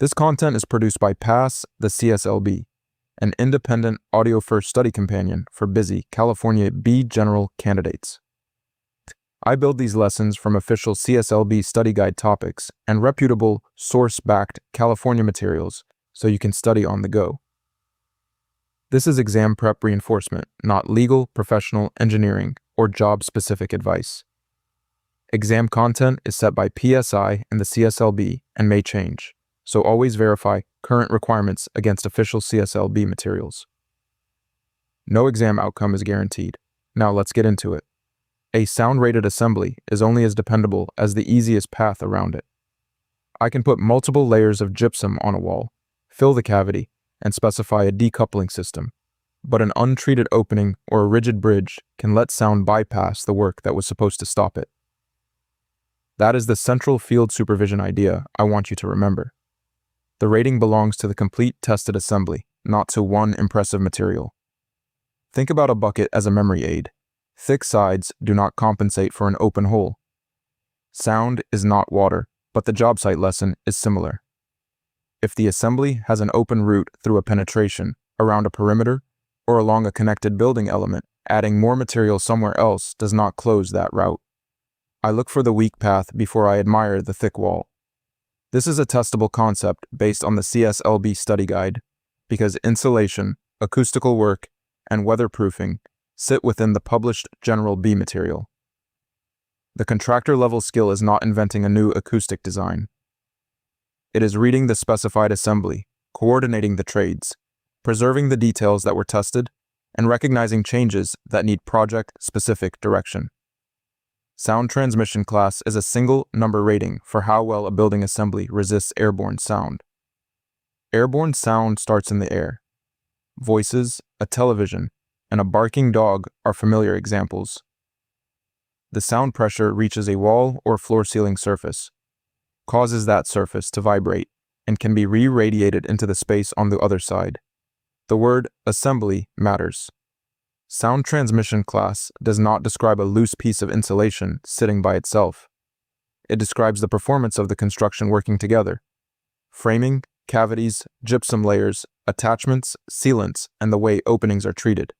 This content is produced by PASS, the CSLB, an independent audio-first study companion for busy California B General candidates. I build these lessons from official CSLB study guide topics and reputable, source-backed California materials so you can study on the go. This is exam prep reinforcement, not legal, professional, engineering, or job-specific advice. Exam content is set by PSI and the CSLB and may change, so always verify current requirements against official CSLB materials. No exam outcome is guaranteed. Now let's get into it. A sound-rated assembly is only as dependable as the easiest path around it. I can put multiple layers of gypsum on a wall, fill the cavity, and specify a decoupling system, but an untreated opening or a rigid bridge can let sound bypass the work that was supposed to stop it. That is the central field supervision idea I want you to remember. The rating belongs to the complete tested assembly, not to one impressive material. Think about a bucket as a memory aid. Thick sides do not compensate for an open hole. Sound is not water, but the job site lesson is similar. If the assembly has an open route through a penetration, around a perimeter, or along a connected building element, adding more material somewhere else does not close that route. I look for the weak path before I admire the thick wall. This is a testable concept based on the CSLB study guide, because insulation, acoustical work, and weatherproofing sit within the published General B material. The contractor-level skill is not inventing a new acoustic design. It is reading the specified assembly, coordinating the trades, preserving the details that were tested, and recognizing changes that need project-specific direction. Sound transmission class is a single number rating for how well a building assembly resists airborne sound. Airborne sound starts in the air. Voices, a television, and a barking dog are familiar examples. The sound pressure reaches a wall or floor-ceiling surface, causes that surface to vibrate, and can be re-radiated into the space on the other side. The word assembly matters. Sound transmission class does not describe a loose piece of insulation sitting by itself. It describes the performance of the construction working together. Framing, cavities, gypsum layers, attachments, sealants, and the way openings are treated.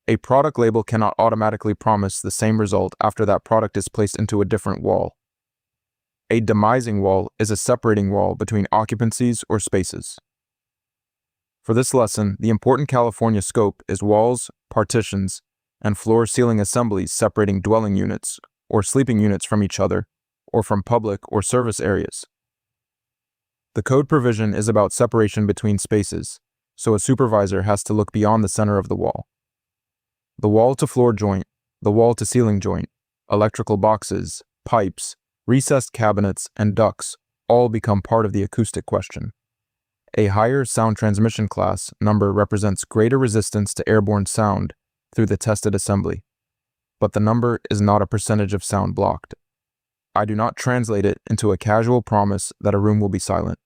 A product label cannot automatically promise the same result after that product is placed into a different wall. A demising wall is a separating wall between occupancies or spaces. For this lesson, the important California scope is walls, partitions, and floor-ceiling assemblies separating dwelling units or sleeping units from each other or from public or service areas. The code provision is about separation between spaces, so a supervisor has to look beyond the center of the wall. The wall-to-floor joint, the wall-to-ceiling joint, electrical boxes, pipes, recessed cabinets, and ducts all become part of the acoustic question. A higher sound transmission class number represents greater resistance to airborne sound through the tested assembly, but the number is not a percentage of sound blocked. I do not translate it into a casual promise that a room will be silent.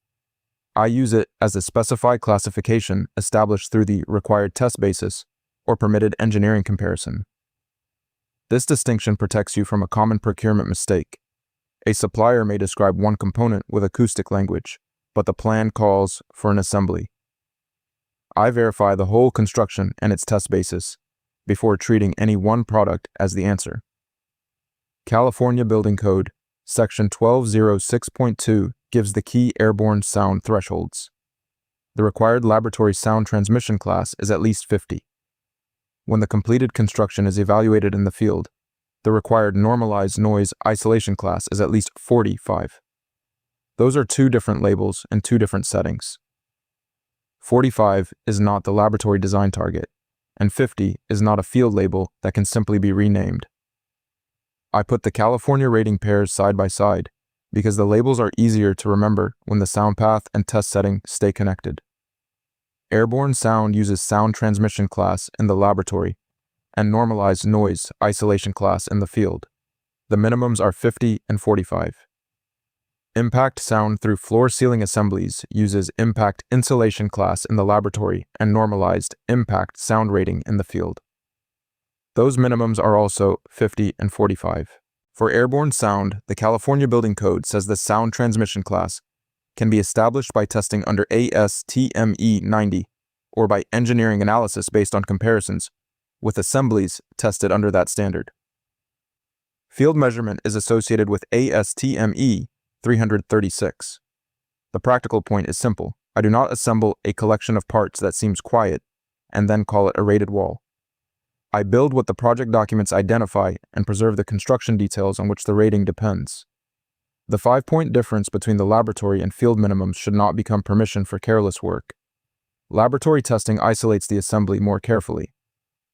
I use it as a specified classification established through the required test basis or permitted engineering comparison. This distinction protects you from a common procurement mistake. A supplier may describe one component with acoustic language, but the plan calls for an assembly. I verify the whole construction and its test basis before treating any one product as the answer. California Building Code, Section 1206.2 gives the key airborne sound thresholds. The required laboratory sound transmission class is at least 50. When the completed construction is evaluated in the field, the required normalized noise isolation class is at least 45. Those are two different labels in two different settings. 45 is not the laboratory design target, and 50 is not a field label that can simply be renamed. I put the California rating pairs side by side because the labels are easier to remember when the sound path and test setting stay connected. Airborne sound uses sound transmission class in the laboratory and normalized noise isolation class in the field. The minimums are 50 and 45. Impact sound through floor-ceiling assemblies uses impact insulation class in the laboratory and normalized impact sound rating in the field. Those minimums are also 50 and 45. For airborne sound, the California Building Code says the sound transmission class can be established by testing under ASTM E90 or by engineering analysis based on comparisons with assemblies tested under that standard. Field measurement is associated with ASTM E336. The practical point is simple. I do not assemble a collection of parts that seems quiet and then call it a rated wall. I build what the project documents identify and preserve the construction details on which the rating depends. The 5-point difference between the laboratory and field minimums should not become permission for careless work. Laboratory testing isolates the assembly more carefully.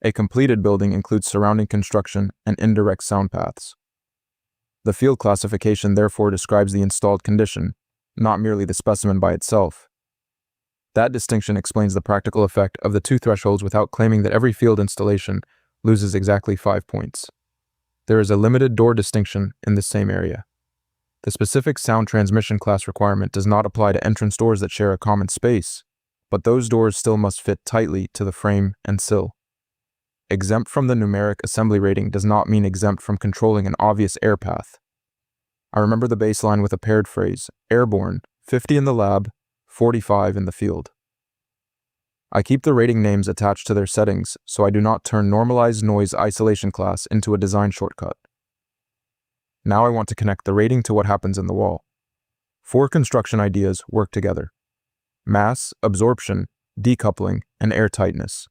A completed building includes surrounding construction and indirect sound paths. The field classification therefore describes the installed condition, not merely the specimen by itself. That distinction explains the practical effect of the two thresholds without claiming that every field installation loses exactly 5 points. There is a limited door distinction in this same area. The specific sound transmission class requirement does not apply to entrance doors that share a common space, but those doors still must fit tightly to the frame and sill. Exempt from the numeric assembly rating does not mean exempt from controlling an obvious air path. I remember the baseline with a paired phrase, Airborne, 50 in the lab, 45 in the field. I keep the rating names attached to their settings so I do not turn normalized noise isolation class into a design shortcut. Now I want to connect the rating to what happens in the wall. 4 construction ideas work together: mass, absorption, decoupling, and airtightness.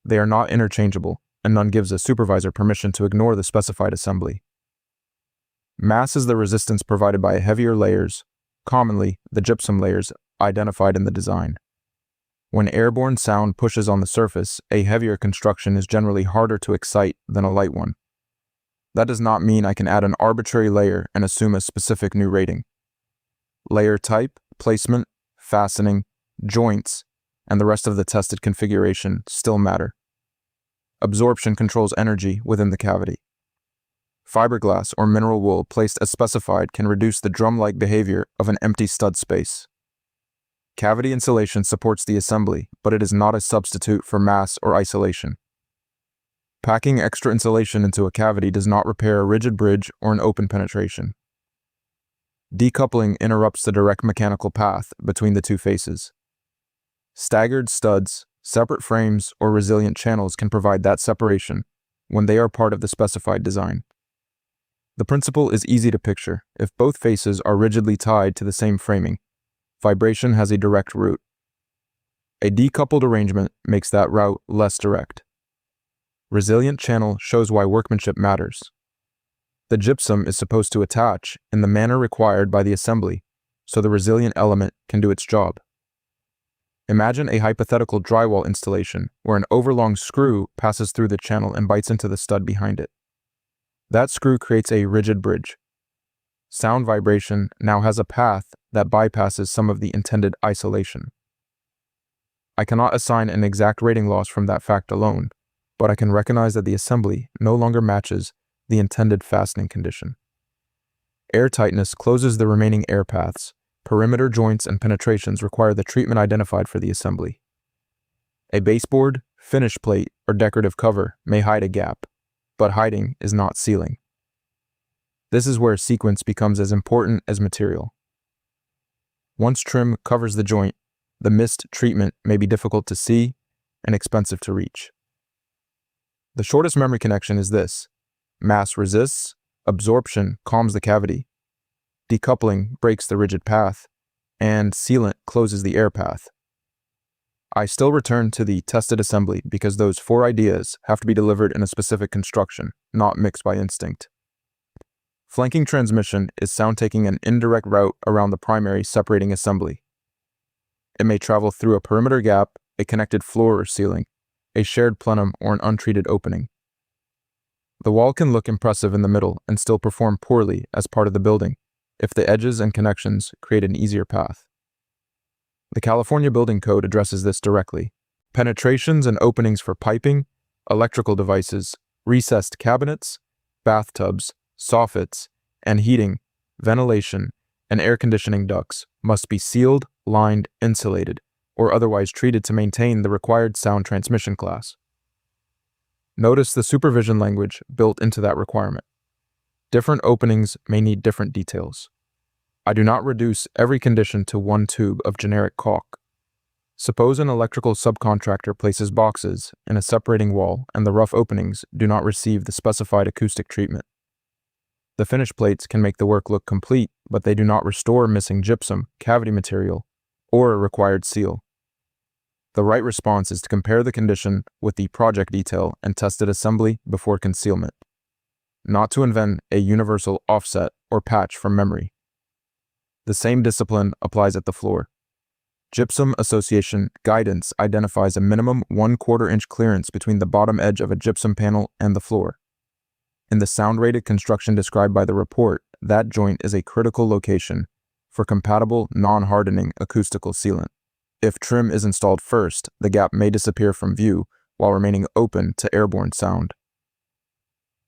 They are not interchangeable, and none gives a supervisor permission to ignore the specified assembly. Mass is the resistance provided by heavier layers, commonly the gypsum layers identified in the design. When airborne sound pushes on the surface, a heavier construction is generally harder to excite than a light one. That does not mean I can add an arbitrary layer and assume a specific new rating. Layer type, placement, fastening, joints, and the rest of the tested configuration still matter. Absorption controls energy within the cavity. Fiberglass or mineral wool placed as specified can reduce the drum-like behavior of an empty stud space. Cavity insulation supports the assembly, but it is not a substitute for mass or isolation. Packing extra insulation into a cavity does not repair a rigid bridge or an open penetration. Decoupling interrupts the direct mechanical path between the two faces. Staggered studs, separate frames, or resilient channels can provide that separation when they are part of the specified design. The principle is easy to picture. If both faces are rigidly tied to the same framing, vibration has a direct route. A decoupled arrangement makes that route less direct. Resilient channel shows why workmanship matters. The gypsum is supposed to attach in the manner required by the assembly, so the resilient element can do its job. Imagine a hypothetical drywall installation where an overlong screw passes through the channel and bites into the stud behind it. That screw creates a rigid bridge. Sound vibration now has a path that bypasses some of the intended isolation. I cannot assign an exact rating loss from that fact alone, but I can recognize that the assembly no longer matches the intended fastening condition. Airtightness closes the remaining air paths. Perimeter joints and penetrations require the treatment identified for the assembly. A baseboard, finish plate, or decorative cover may hide a gap, but hiding is not sealing. This is where sequence becomes as important as material. Once trim covers the joint, the missed treatment may be difficult to see and expensive to reach. The shortest memory connection is this: mass resists, absorption calms the cavity, decoupling breaks the rigid path, and sealant closes the air path. I still return to the tested assembly because those 4 ideas have to be delivered in a specific construction, not mixed by instinct. Flanking transmission is sound taking an indirect route around the primary separating assembly. It may travel through a perimeter gap, a connected floor or ceiling, a shared plenum, or an untreated opening. The wall can look impressive in the middle and still perform poorly as part of the building if the edges and connections create an easier path. The California Building Code addresses this directly. Penetrations and openings for piping, electrical devices, recessed cabinets, bathtubs, soffits, and heating, ventilation, and air conditioning ducts must be sealed, lined, insulated, or otherwise treated to maintain the required sound transmission class. Notice the supervision language built into that requirement. Different openings may need different details. I do not reduce every condition to one tube of generic caulk. Suppose an electrical subcontractor places boxes in a separating wall and the rough openings do not receive the specified acoustic treatment. The finish plates can make the work look complete, but they do not restore missing gypsum, cavity material, or a required seal. The right response is to compare the condition with the project detail and tested assembly before concealment, not to invent a universal offset or patch from memory. The same discipline applies at the floor. Gypsum Association guidance identifies a minimum 1/4 inch clearance between the bottom edge of a gypsum panel and the floor. In the sound-rated construction described by the report, that joint is a critical location for compatible non-hardening acoustical sealant. If trim is installed first, the gap may disappear from view while remaining open to airborne sound.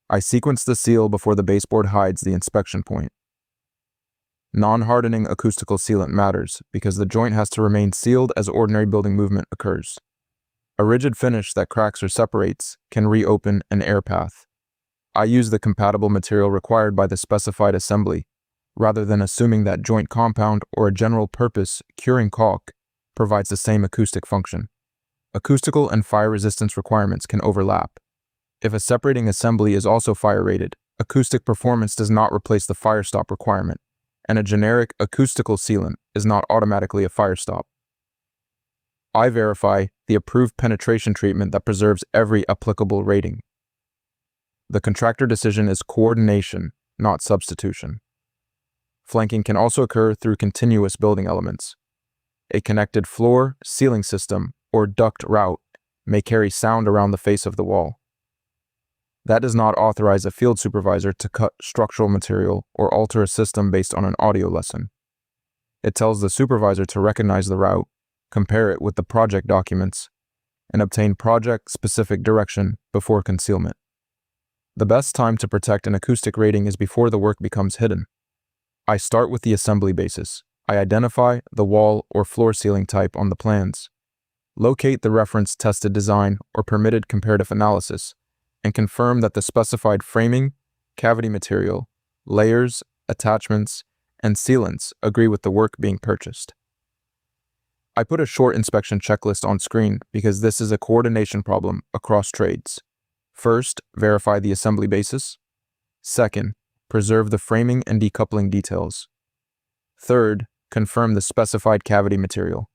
I sequence the seal before the baseboard hides the inspection point. Non-hardening acoustical sealant matters because the joint has to remain sealed as ordinary building movement occurs. A rigid finish that cracks or separates can reopen an air path. I use the compatible material required by the specified assembly, rather than assuming that joint compound or a general-purpose curing caulk provides the same acoustic function. Acoustical and fire resistance requirements can overlap. If a separating assembly is also fire-rated, acoustic performance does not replace the fire stop requirement, and a generic acoustical sealant is not automatically a fire stop. I verify the approved penetration treatment that preserves every applicable rating. The contractor decision is coordination, not substitution. Flanking can also occur through continuous building elements. A connected floor, ceiling system, or duct route may carry sound around the face of the wall. That does not authorize a field supervisor to cut structural material or alter a system based on an audio lesson. It tells the supervisor to recognize the route, compare it with the project documents, and obtain project-specific direction before concealment. The best time to protect an acoustic rating is before the work becomes hidden. I start with the assembly basis. I identify the wall or floor ceiling type on the plans, locate the reference tested design or permitted comparative analysis, and confirm that the specified framing, cavity material, layers, attachments, and sealants agree with the work being purchased. I put a short inspection checklist on screen because this is a coordination problem across trades. First, verify the assembly basis. Second, preserve the framing and decoupling details. Third, confirm the specified cavity material.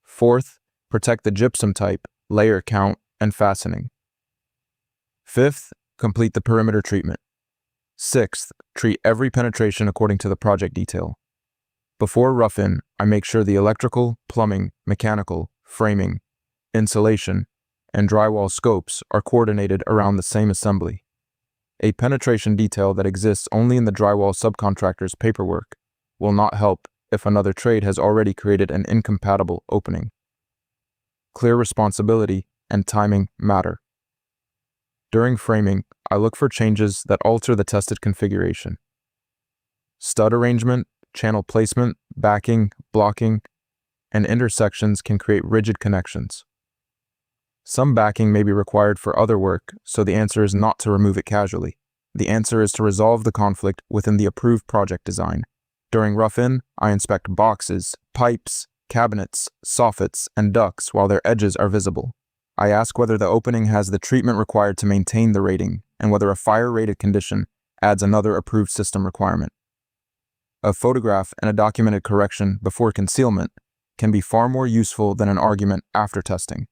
Fourth, protect the gypsum type, layer count, and fastening. Fifth, complete the perimeter treatment. Sixth, treat every penetration according to the project detail. Before rough-in, I make sure the electrical, plumbing, mechanical, framing, insulation, and drywall scopes are coordinated around the same assembly. A penetration detail that exists only in the drywall subcontractor's paperwork will not help if another trade has already created an incompatible opening. Clear responsibility and timing matter. During framing, I look for changes that alter the tested configuration. Stud arrangement, channel placement, backing, blocking, and intersections can create rigid connections. Some backing may be required for other work, so the answer is not to remove it casually. The answer is to resolve the conflict within the approved project design. During rough-in, I inspect boxes, pipes, cabinets, soffits, and ducts while their edges are visible. I ask whether the opening has the treatment required to maintain the rating, and whether a fire-rated condition adds another approved system requirement. A photograph and a documented correction before concealment can be far more useful than an argument after testing.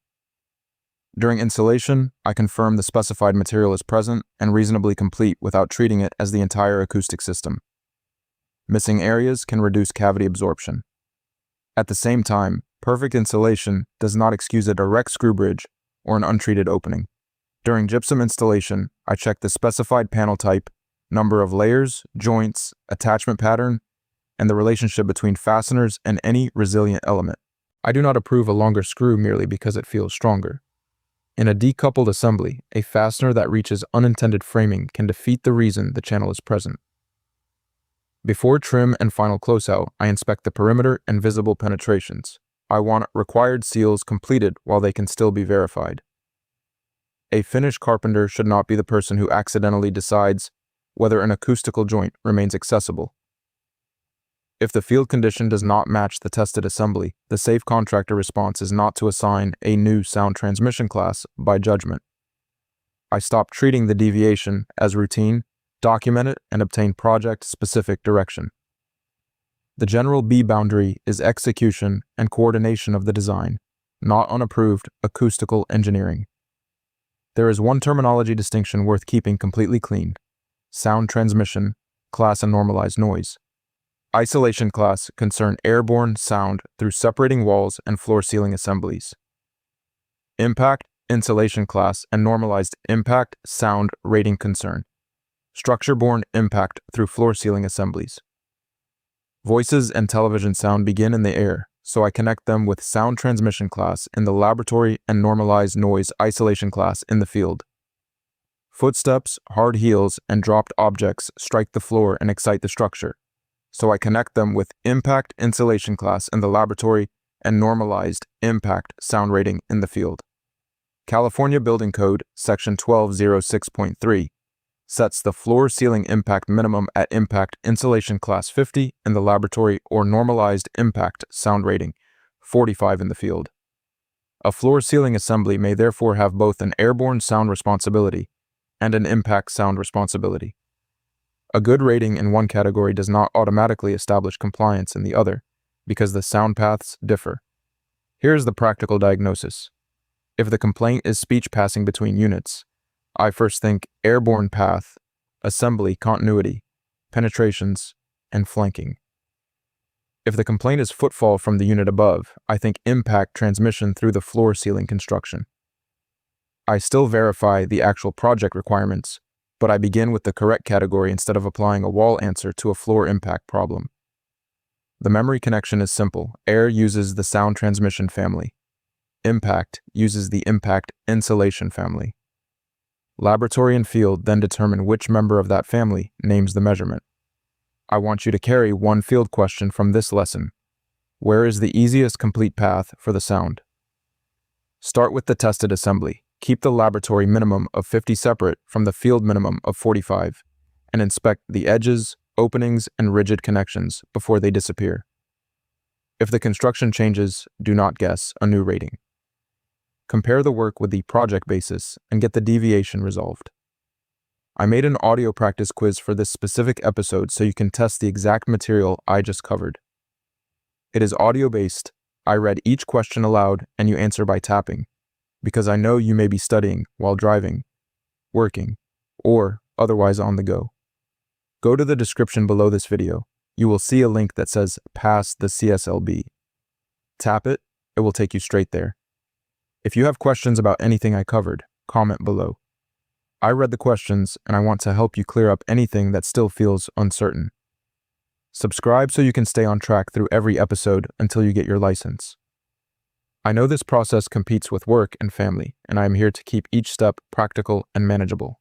During installation, I confirm the specified material is present and reasonably complete without treating it as the entire acoustic system. Missing areas can reduce cavity absorption. At the same time, perfect installation does not excuse a direct screw bridge or an untreated opening. During gypsum installation, I check the specified panel type, number of layers, joints, attachment pattern, and the relationship between fasteners and any resilient element. I do not approve a longer screw merely because it feels stronger. In a decoupled assembly, a fastener that reaches unintended framing can defeat the reason the channel is present. Before trim and final closeout, I inspect the perimeter and visible penetrations. I want required seals completed while they can still be verified. A finished carpenter should not be the person who accidentally decides whether an acoustical joint remains accessible. If the field condition does not match the tested assembly, the safe contractor response is not to assign a new sound transmission class by judgment. I stop treating the deviation as routine, document it, and obtain project-specific direction. The general B boundary is execution and coordination of the design, not unapproved acoustical engineering. There is one terminology distinction worth keeping completely clean: sound transmission, class and normalized noise. Isolation class concern airborne sound through separating walls and floor ceiling assemblies. Impact, insulation class, and normalized impact sound rating concern structure-borne impact through floor ceiling assemblies. Voices and television sound begin in the air, so I connect them with sound transmission class in the laboratory and normalized noise isolation class in the field. Footsteps, hard heels, and dropped objects strike the floor and excite the structure, so I connect them with impact insulation class in the laboratory and normalized impact sound rating in the field. California Building Code, Section 1206.3, sets the floor ceiling impact minimum at impact insulation class 50 in the laboratory or normalized impact sound rating 45 in the field. A floor ceiling assembly may therefore have both an airborne sound responsibility and an impact sound responsibility. A good rating in one category does not automatically establish compliance in the other because the sound paths differ. Here is the practical diagnosis. If the complaint is speech passing between units, I first think airborne path, assembly continuity, penetrations, and flanking. If the complaint is footfall from the unit above, I think impact transmission through the floor ceiling construction. I still verify the actual project requirements, but I begin with the correct category instead of applying a wall answer to a floor impact problem. The memory connection is simple. Air uses the sound transmission family. Impact uses the impact insulation family. Laboratory and field then determine which member of that family names the measurement. I want you to carry one field question from this lesson. Where is the easiest complete path for the sound? Start with the tested assembly. Keep the laboratory minimum of 50 separate from the field minimum of 45, and inspect the edges, openings, and rigid connections before they disappear. If the construction changes, do not guess a new rating. Compare the work with the project basis and get the deviation resolved. I made an audio practice quiz for this specific episode so you can test the exact material I just covered. It is audio-based. I read each question aloud and you answer by tapping, because I know you may be studying while driving, working, or otherwise on the go. Go to the description below this video. You will see a link that says Pass the CSLB. Tap it, it will take you straight there. If you have questions about anything I covered, comment below. I read the questions and I want to help you clear up anything that still feels uncertain. Subscribe so you can stay on track through every episode until you get your license. I know this process competes with work and family, and I am here to keep each step practical and manageable.